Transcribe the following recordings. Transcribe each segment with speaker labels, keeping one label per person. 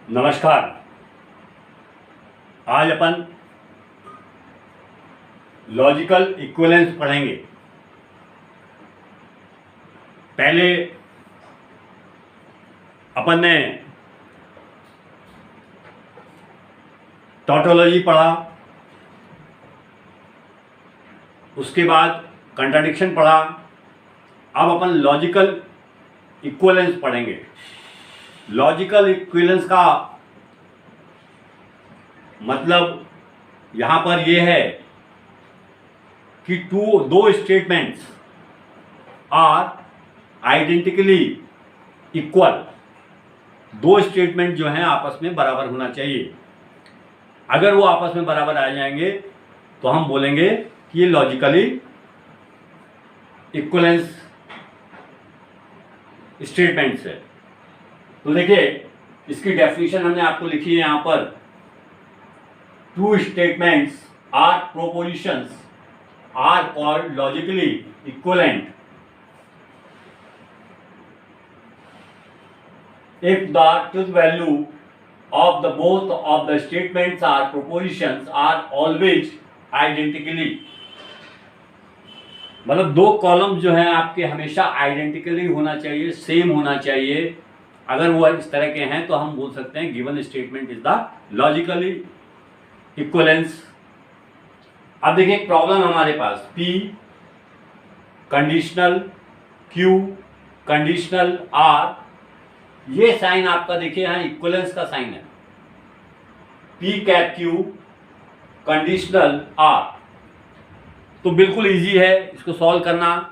Speaker 1: नमस्कार। आज अपन logical equivalence पढ़ेंगे। पहले अपन ने टॉटोलॉजी पढ़ा, उसके बाद कंट्राडिक्शन पढ़ा। अब अपन लॉजिकल इक्विवेलेंस पढ़ेंगे। लॉजिकल इक्विवेलेंस का मतलब यहाँ पर यह है कि दो स्टेटमेंट्स आर आइडेंटिकली इक्वल। दो स्टेटमेंट जो हैं आपस में बराबर होना चाहिए। अगर वो आपस में बराबर आ जाएंगे तो हम बोलेंगे कि ये लॉजिकली इक्विवेलेंस स्टेटमेंट्स है। तो देखिए, इसकी डेफिनेशन हमने आपको लिखी है यहाँ पर। Two statements are propositions are called logically equivalent if the truth value of the both of the statements are propositions are always identically। मतलब दो कॉलम जो है आपके हमेशा आइडेंटिकली होना चाहिए, सेम होना चाहिए। अगर वो इस तरह के हैं तो हम बोल सकते हैं given statement is the logically equivalence. अब देखिए प्रॉब्लम हमारे पास P conditional Q conditional R। ये साइन आपका देखिए यहाँ इक्विवेलेंस का साइन है। P cap Q conditional R। तो बिल्कुल इजी है इसको सॉल्व करना।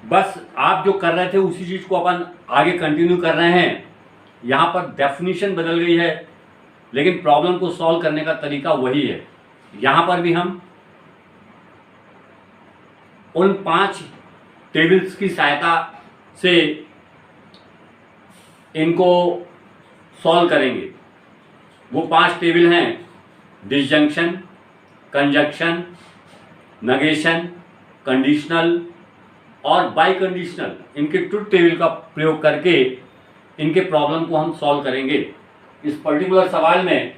Speaker 1: बस आप जो कर रहे थे उसी चीज को अपन आगे कंटिन्यू कर रहे हैं। यहाँ पर डेफिनेशन बदल गई है लेकिन प्रॉब्लम को सॉल्व करने का तरीका वही है। यहाँ पर भी हम उन 5 टेबल्स की सहायता से इनको सॉल्व करेंगे। वो 5 टेबल हैं डिसजंक्शन, कंजक्शन, नेगेशन, कंडीशनल और बाई कंडीशनल। इनके ट्रुथ टेबल का प्रयोग करके इनके प्रॉब्लम को हम सॉल्व करेंगे। इस पर्टिकुलर सवाल में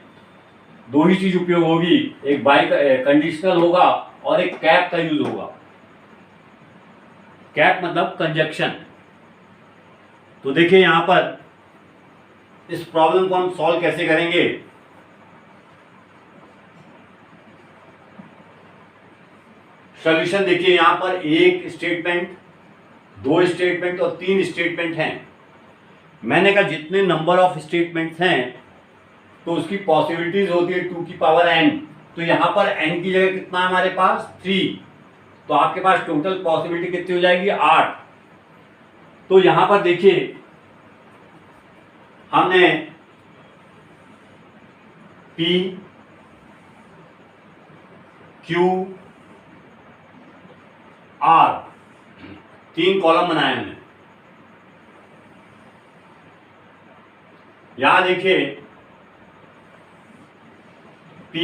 Speaker 1: दो ही चीज उपयोग होगी, एक बाई कंडीशनल होगा और एक कैप का यूज होगा। कैप मतलब कंजक्शन। तो देखिए यहां पर इस प्रॉब्लम को हम सॉल्व कैसे करेंगे। सॉल्यूशन देखिए, यहां पर एक स्टेटमेंट, 2 स्टेटमेंट और 3 स्टेटमेंट हैं। मैंने कहा जितने नंबर ऑफ स्टेटमेंट्स हैं तो उसकी पॉसिबिलिटीज होती है 2 की पावर n। तो यहां पर n की जगह कितना है हमारे पास 3। तो आपके पास टोटल पॉसिबिलिटी कितनी हो जाएगी 8। तो यहां पर देखिए हमने P Q R 3 कॉलम बनाए हमने। यहां देखिए P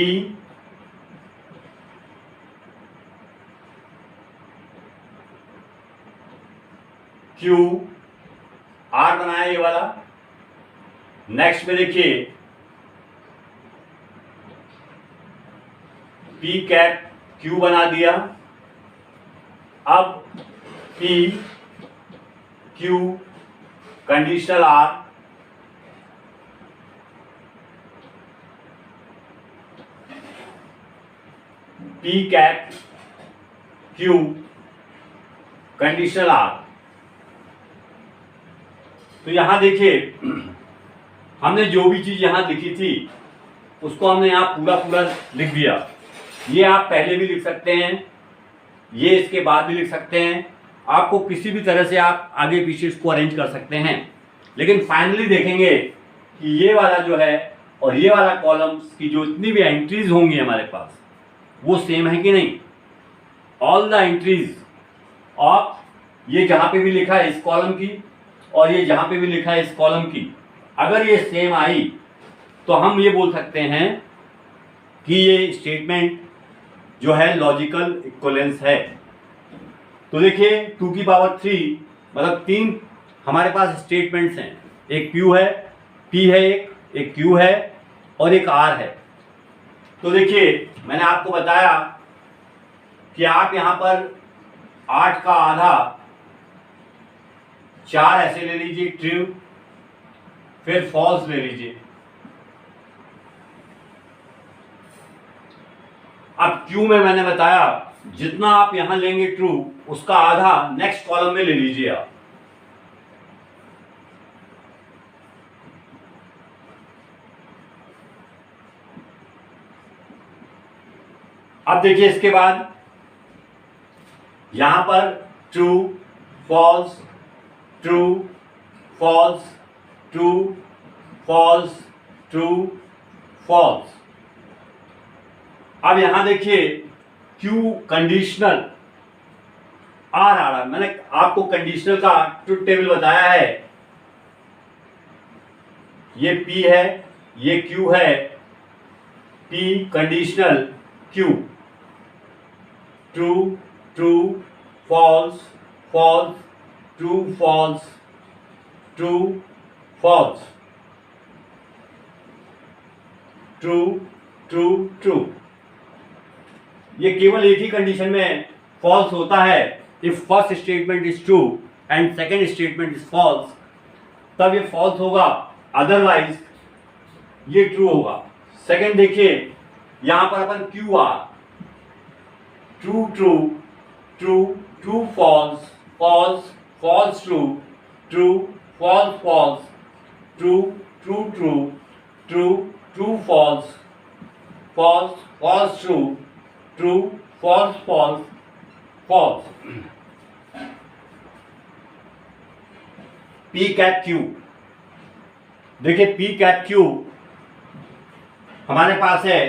Speaker 1: Q R बनाया ये वाला। नेक्स्ट में देखिए P कैप Q बना दिया। अब P Q conditional R P cap Q conditional R। तो यहां देखिए हमने जो भी चीज यहां लिखी थी उसको हमने यहां पूरा लिख दिया। ये आप पहले भी लिख सकते हैं, ये इसके बाद भी लिख सकते हैं। आपको किसी भी तरह से आप आगे पीछे इसको अरेंज कर सकते हैं। लेकिन फाइनली देखेंगे कि ये वाला जो है और ये वाला कॉलम्स की जो इतनी भी एंट्रीज होंगी हमारे पास वो सेम है कि नहीं। ऑल द एंट्रीज ऑफ ये जहां पे भी लिखा है इस कॉलम की और ये जहां पे भी लिखा है इस कॉलम की, अगर ये सेम आई तो हम ये बोल सकते हैं कि ये स्टेटमेंट जो है लॉजिकल इक्विवेलेंस है। तो देखिए 2 की पावर 3 मतलब 3 हमारे पास स्टेटमेंट्स हैं। एक Q है, P है, एक Q है और एक R है। तो देखिए मैंने आपको बताया कि आप यहां पर 8 का आधा 4 ऐसे ले लीजिए ट्रू, फिर फॉल्स ले लीजिए। अब Q में मैंने बताया जितना आप यहां लेंगे ट्रू उसका आधा नेक्स्ट कॉलम में ले लीजिए आप। अब देखिए इसके बाद यहां पर true false true false true false true false. अब यहां देखिए Q कंडीशनल आ रहा है। मैंने आपको कंडीशनल का ट्रुथ टेबल बताया है। ये P है, ये Q है, P conditional Q, true true false false true false true false true true true. ये केवल एक ही कंडीशन में फॉल्स होता है, if first statement is true and second statement is false, तब ये फॉल्स होगा, अदरवाइज ये ट्रू होगा। सेकेंड देखिए यहां पर अपन Q R, true true true true false false false true true false false true true true true true false false false true true false false false. P cap Q, देखिए P cap Q हमारे पास है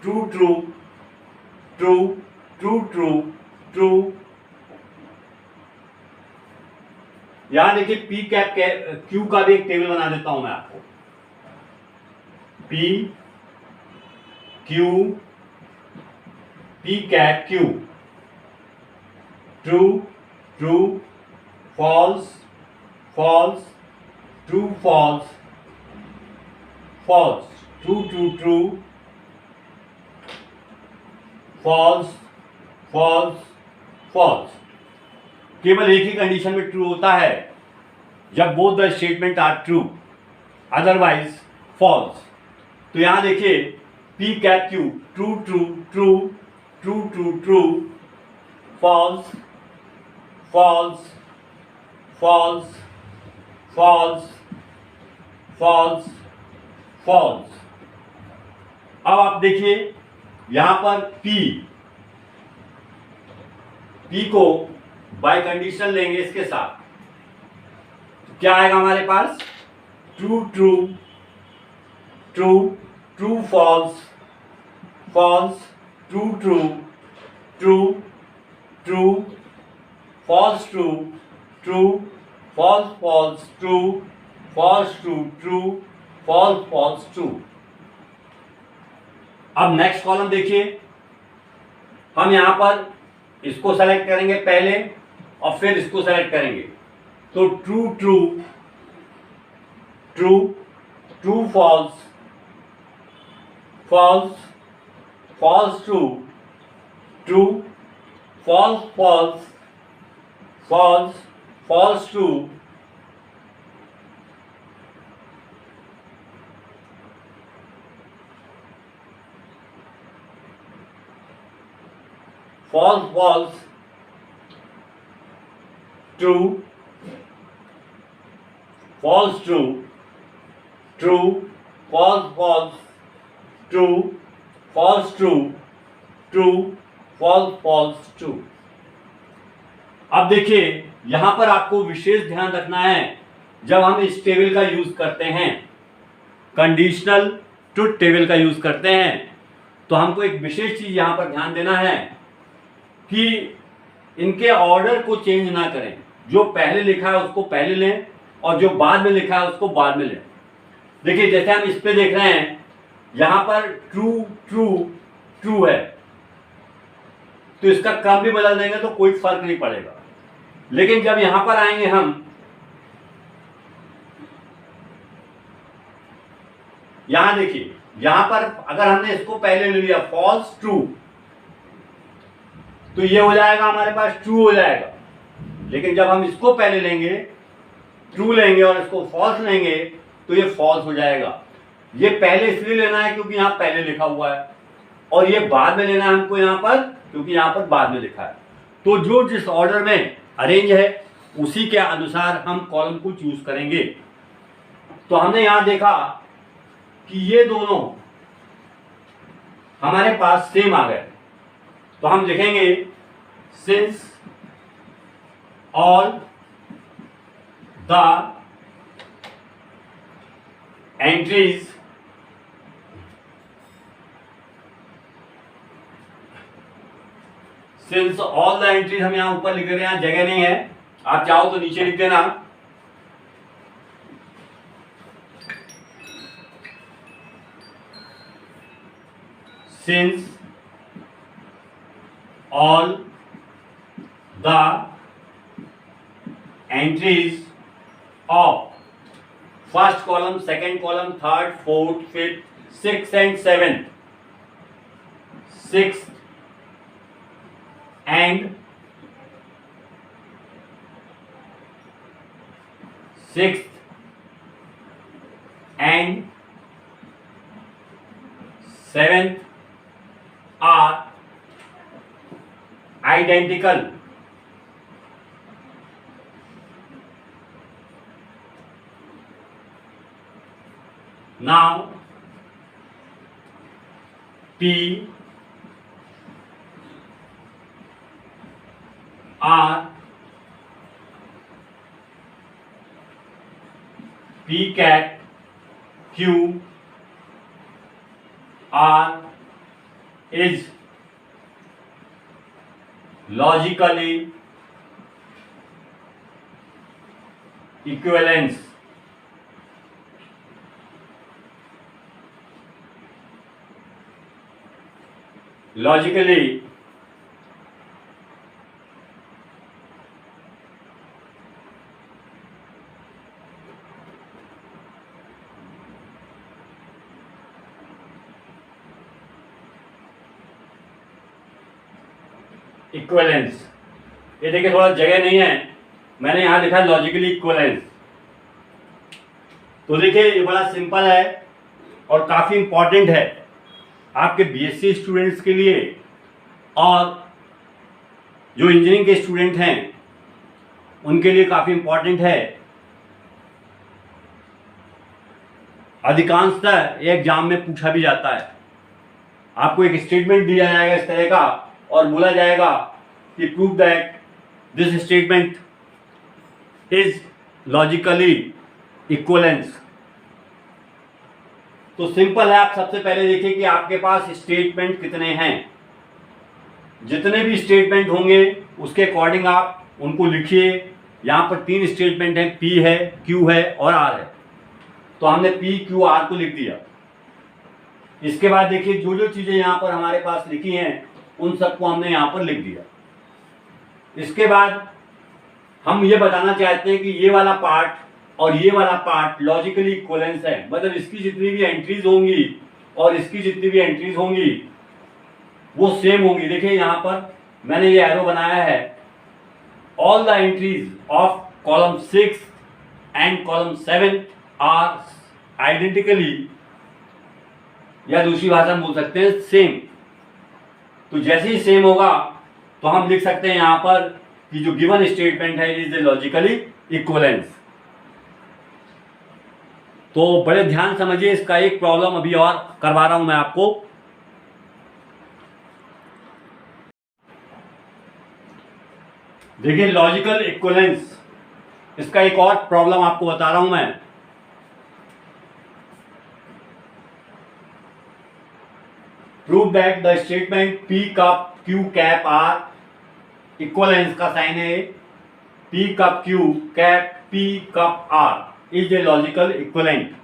Speaker 1: true true true true true true. यहां देखिए P cap Q का भी एक table बना देता हूं मैं आपको। P Q P cap Q, true true false false true false false true true true false false false. केवल एक ही कंडीशन में ट्रू होता है, जब both the statement are true, otherwise false. तो यहां देखिए P cap Q, true true true true true true false false false false false false. अब आप देखिए यहां पर P को बाय कंडीशनल लेंगे इसके साथ, तो क्या आएगा हमारे पास? True true true true false false true true true true false true true false false true false true true false false true. अब नेक्स्ट कॉलम देखिए, हम यहां पर इसको सेलेक्ट करेंगे पहले और फिर इसको सेलेक्ट करेंगे। तो true true true true false false false true true false false false false true false false true false true true false false true false true true false false true। अब देखिए यहां पर आपको विशेष ध्यान रखना है, जब हम इस टेबल का यूज करते हैं, कंडीशनल ट्रुथ टेबल का यूज करते हैं, तो हमको एक विशेष चीज यहां पर ध्यान देना है कि इनके ऑर्डर को चेंज ना करें। जो पहले लिखा है उसको पहले लें और जो बाद में लिखा है उसको बाद में लें। देखिए जैसे हम इस पे देख रहे हैं, यहां पर ट्रू ट्रू ट्रू है, तो इसका क्रम भी बदल देंगे तो कोई फर्क नहीं पड़ेगा। लेकिन जब यहां पर आएंगे हम यहां देखिए, यहां पर अगर हमने इसको पहले ले लिया फॉल्स ट्रू, तो ये हो जाएगा हमारे पास ट्रू हो जाएगा। लेकिन जब हम इसको पहले लेंगे, ट्रू लेंगे और इसको फॉल्स लेंगे, तो ये फॉल्स हो जाएगा। ये पहले इसलिए लेना है क्योंकि यहां पहले लिखा हुआ है, और ये बाद में लेना है हमको यहां पर क्योंकि यहां पर बाद में लिखा है। तो जो जिस ऑर्डर में अरेंज है उसी के अनुसार हम कॉलम को चूज करेंगे। तो हमने यहां देखा कि ये दोनों हमारे पास सेम आ गए, तो हम लिखेंगे since all the entries since all the entries, हम यहां ऊपर लिख रहे हैं, यहां जगह नहीं है, आप चाहो तो नीचे लिख देना। Since all the entries of first column, second column, third, fourth, fifth, six and seventh, six and sixth and seventh are identical. Now P R, P cat, Q, R is logically equivalence. Logically equivalence, ये देखिए थोड़ा जगह नहीं है, मैंने यहां लिखा logically equivalence. तो देखिए ये बड़ा सिंपल है और काफी इंपॉर्टेंट है आपके बीएससी स्टूडेंट्स के लिए, और जो इंजीनियरिंग के स्टूडेंट हैं उनके लिए काफी इंपॉर्टेंट है। अधिकांशतः ये एग्जाम में पूछा भी जाता है। आपको एक स्टेटमेंट दिया जाएगा इस तरह का और बोला जाएगा कि prove that this statement is logically equivalence. तो सिंपल है, आप सबसे पहले देखिए कि आपके पास स्टेटमेंट कितने हैं। जितने भी स्टेटमेंट होंगे उसके अकॉर्डिंग आप उनको लिखिए। यहां पर 3 स्टेटमेंट हैं, पी है, क्यू है और आर है, तो हमने पी क्यू आर को लिख दिया। इसके बाद देखिए जो जो चीजें यहां पर हमारे पास लिखी हैं उन सबको हमने यहां पर लिख दिया। इसके बाद हम ये बताना चाहते हैं कि ये वाला पार्ट और ये वाला पार्ट लॉजिकली इक्वलेंस है, मतलब इसकी जितनी भी एंट्रीज होंगी और इसकी जितनी भी एंट्रीज होंगी वो सेम होंगी। देखिए यहां पर मैंने ये एरो बनाया है, all the entries of column 6 and column 7 are identically, या दूसरी भाषा में बोल सकते हैं सेम। तो जैसे ही सेम होगा तो हम लिख सकते हैं यहां पर कि जो गिवन स्टेटमेंट है इज लॉजिकली इक्वलेंस। तो बड़े ध्यान समझिए, इसका एक प्रॉब्लम अभी और करवा रहा हूं मैं आपको। देखिए लॉजिकल इक्वलेंस, इसका एक और प्रॉब्लम आपको बता रहा हूं मैं। Prove that the statement P cup Q cap R, equivalence का साइन है P कप Q कैप P cup R is a logical equivalent.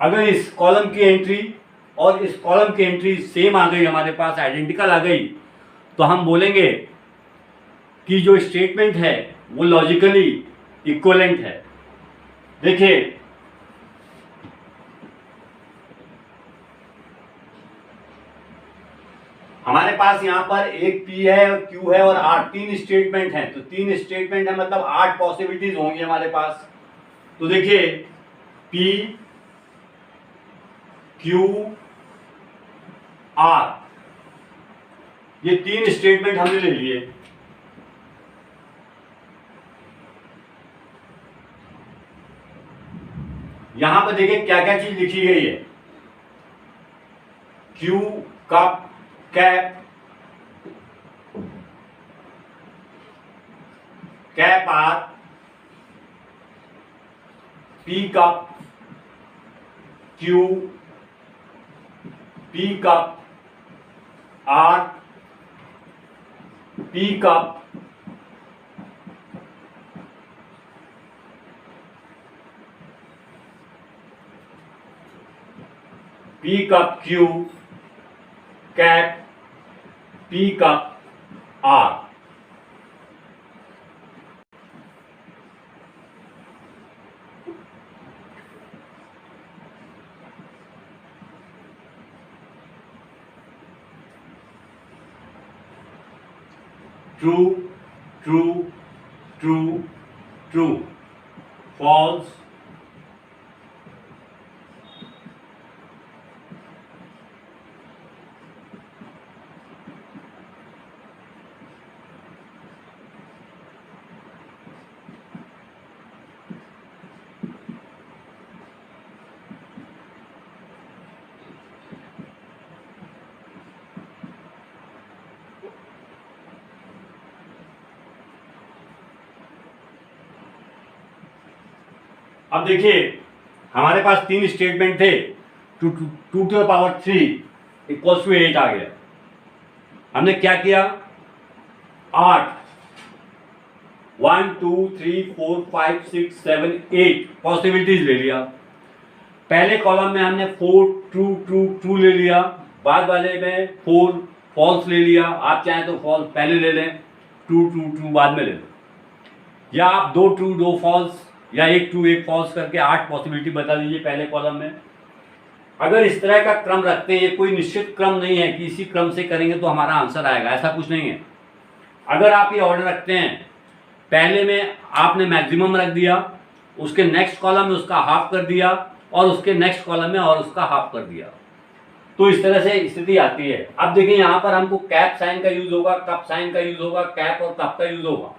Speaker 1: अगर इस कॉलम की एंट्री और इस कॉलम की एंट्री सेम आ गई, हमारे पास आइडेंटिकल आ गई, तो हम बोलेंगे कि जो स्टेटमेंट है वो लॉजिकली इक्वलेंट है। देखिए हमारे पास यहाँ पर एक P है, Q है और R, 3 स्टेटमेंट हैं। तो 3 स्टेटमेंट है मतलब 8 पॉसिबिलिटीज होंगी हमारे पास। तो देखिए P Q R, ये 3 स्टेटमेंट हमने ले लिए। यहां पर देखिए क्या क्या चीज लिखी गई है। Q cup cap, cap R, P cup Q, P cup R, P cup P cup Q, कैप P cup R। True true true true, false अब देखिए हमारे पास 3 स्टेटमेंट थे। 2 to the power 3 equals to 8 आ गया। हमने क्या किया, 8 1 2 3 4 5 6 7 8 पॉसिबिलिटीज ले लिया। पहले कॉलम में हमने 4 ट्रू ट्रू ट्रू ले लिया, बाद वाले में 4 फॉल्स ले लिया। आप चाहें तो फॉल्स पहले ले लें, ट्रू ट्रू ट्रू बाद में ले लें, या आप 2 ट्रू 2 फॉल्स या 1 ट्रू 1 फॉल्स करके 8 पॉसिबिलिटी बता दीजिए पहले कॉलम में। अगर इस तरह का क्रम रखते हैं, कोई निश्चित क्रम नहीं है कि इसी क्रम से करेंगे तो हमारा आंसर आएगा, ऐसा कुछ नहीं है। अगर आप ये ऑर्डर रखते हैं, पहले में आपने मैक्सिमम रख दिया, उसके नेक्स्ट कॉलम में उसका हाफ कर दिया और उसके नेक्स्ट कॉलम में और उसका हाफ कर दिया, तो इस तरह से स्थिति आती है। अब देखिए यहाँ पर हमको कैप साइन का यूज होगा, कप साइन का यूज होगा, कैप और कप का यूज होगा।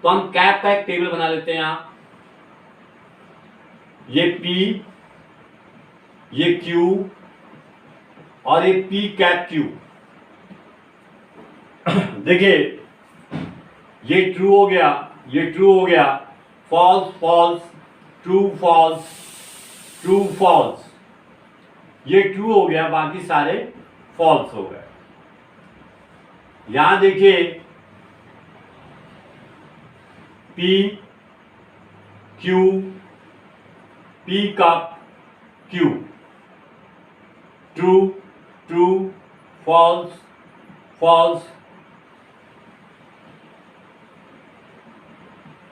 Speaker 1: तो हम कैप का एक टेबल बना लेते हैं। यहाँ ये P, ये Q और ये P कैप Q। देखिए ये ट्रू हो गया, ये ट्रू हो गया, false false, true false, true false, ये ट्रू हो गया, बाकी सारे फॉल्स हो गए। यहां देखिए P Q, P cup Q, true true, false false,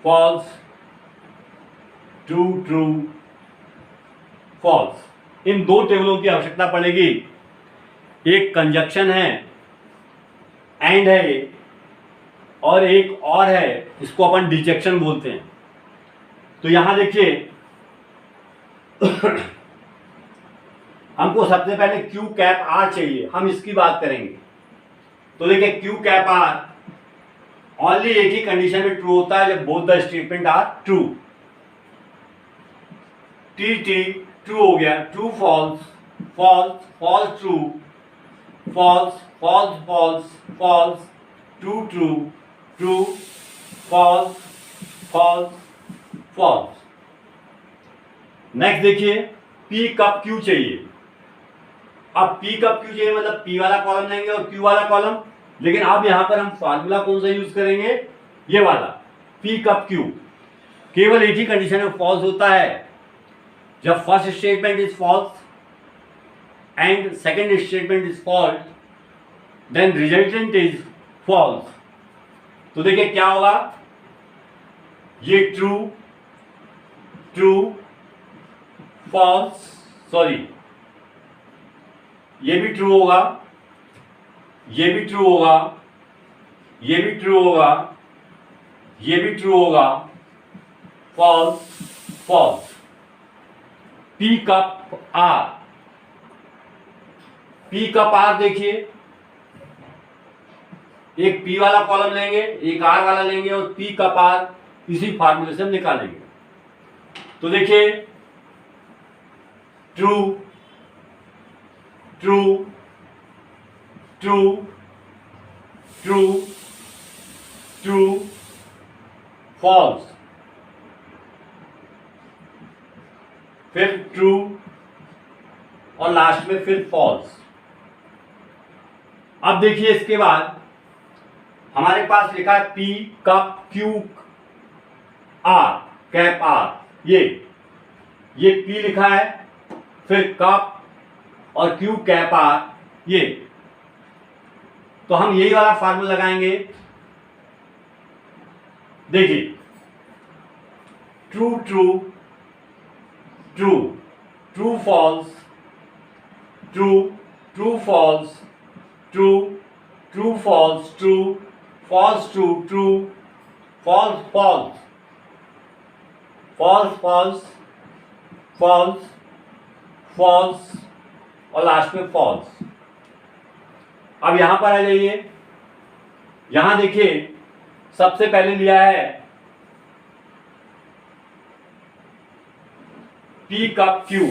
Speaker 1: false, true true, false. इन 2 टेबलों की आवश्यकता पड़ेगी। एक कंजक्शन है, एंड है ये, और एक और है, इसको अपन डिजेक्शन बोलते हैं। तो यहां देखिए हमको सबसे पहले Q कैप R चाहिए, हम इसकी बात करेंगे। तो देखिए Q कैप R ओनली एक ही कंडीशन में ट्रू होता है, जब both the statement are true. T T true हो गया, true false, false false true, false false false false, true true true, false false false. Next देखिए P कप Q चाहिए। अब P कप Q चाहिए मतलब P वाला column लेंगे और Q वाला कॉलम, लेकिन अब यहां पर हम फार्मूला कौन सा यूज करेंगे, ये वाला P कप Q। केवल एक ही कंडीशन में फॉल्स होता है, जब first statement is false and second statement is false, then resultant is false. तो देखिए क्या होगा, ये ट्रू ट्रू फॉल्स, सॉरी ये भी ट्रू होगा, ये भी ट्रू होगा, ये भी ट्रू होगा, ये भी ट्रू होगा, false false. P cup R, P cup R देखिए, एक पी वाला कॉलम लेंगे, एक आर वाला लेंगे और पी कप आर इसी फार्मूले से हम निकालेंगे। तो देखिए true true true true true false, फिर ट्रू और लास्ट में फिर फॉल्स। अब देखिए इसके बाद हमारे पास लिखा है P cup Q R cap R, ये पी लिखा है, फिर कप और क्यू कैप आर ये। तो हम यही वाला फार्मूला लगाएंगे। देखिए true true true true false true true false true true false true false true true false false false false false false और लास्ट में फॉल्स। अब यहां पर आ जाइए, यहां देखिए सबसे पहले लिया है पी कप क्यू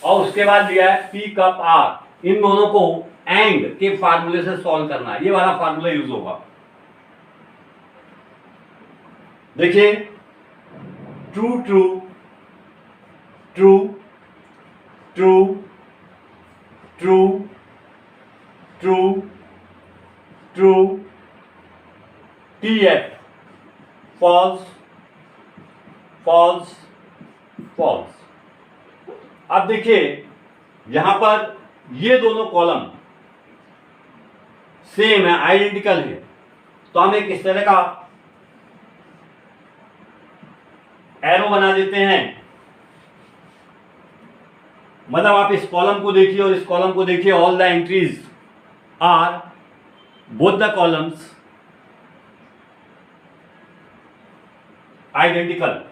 Speaker 1: और उसके बाद लिया है पी कप आर। इन दोनों को एंड के फार्मूले से सॉल्व करना है, ये वाला फार्मूला यूज होगा। देखिए true true true true true true true T F false false false. अब देखिए यहां पर ये दोनों कॉलम सेम है, आइडेंटिकल है, तो हम एक इस तरह का एरो बना देते हैं। मतलब आप इस कॉलम को देखिए और इस कॉलम को देखिए, all the entries are both the columns identical.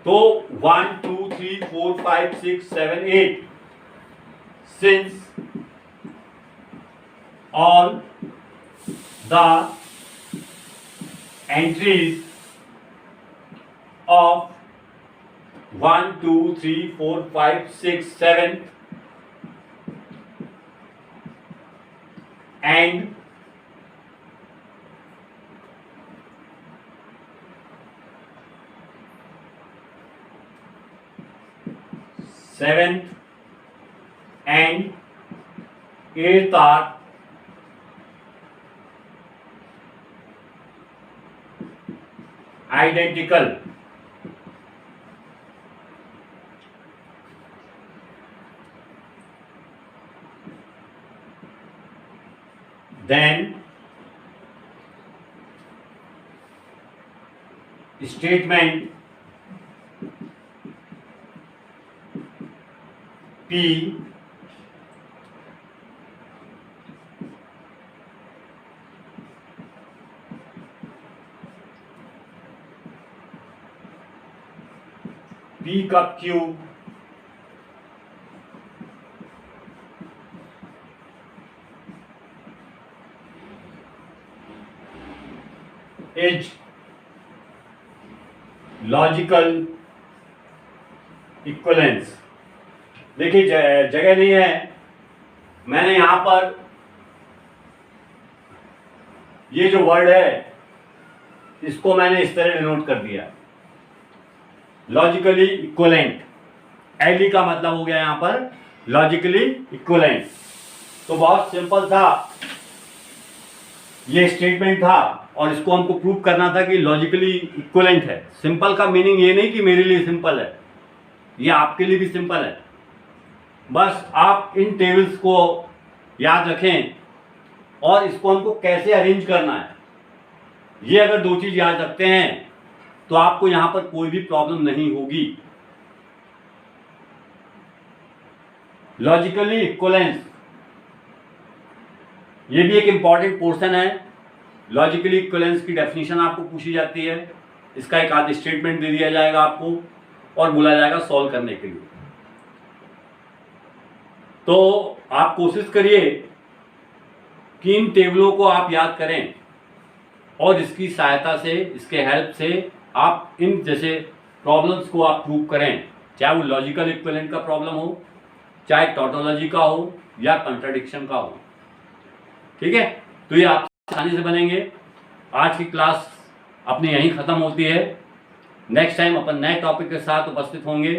Speaker 1: तो 1 2 3 4 5 6 7 8 since all the entries of 1 2 3 4 5 6 7 and seventh and eighth are identical. Then statement P P cup Q is logical equivalence। देखिए जगह नहीं है, मैंने यहां पर ये जो वर्ड है इसको मैंने इस तरह डिनोट कर दिया, लॉजिकली इक्विवेलेंट। एलई का मतलब हो गया यहां पर लॉजिकली इक्विवेलेंट। तो बहुत सिंपल था, ये स्टेटमेंट था और इसको हमको प्रूव करना था कि लॉजिकली इक्विवेलेंट है। सिंपल का मीनिंग ये नहीं कि मेरे लिए सिंपल है, ये आपके लिए भी सिंपल है। बस आप इन टेबल्स को याद रखें और इसको हमको कैसे अरेंज करना है, ये अगर दो चीज याद रखते हैं तो आपको यहां पर कोई भी प्रॉब्लम नहीं होगी। लॉजिकली इक्वलेंस, ये भी एक इंपॉर्टेंट पोर्शन है। लॉजिकली इक्वलेंस की डेफिनेशन आपको पूछी जाती है, इसका एक आध स्टेटमेंट दे दिया जाएगा आपको और बोला जाएगा सॉल्व करने के लिए। तो आप कोशिश करिए कि इन टेबलों को आप याद करें और इसकी सहायता से, इसके हेल्प से आप इन जैसे प्रॉब्लम्स को आप प्रूव करें, चाहे वो लॉजिकल इक्विवेलेंट का प्रॉब्लम हो, चाहे टोटोलॉजी का हो या कंट्राडिक्शन का हो। ठीक है, तो ये आप आसानी से बनेंगे। आज की क्लास अपनी यहीं ख़त्म होती है। नेक्स्ट टाइम अपन नए टॉपिक के साथ उपस्थित होंगे।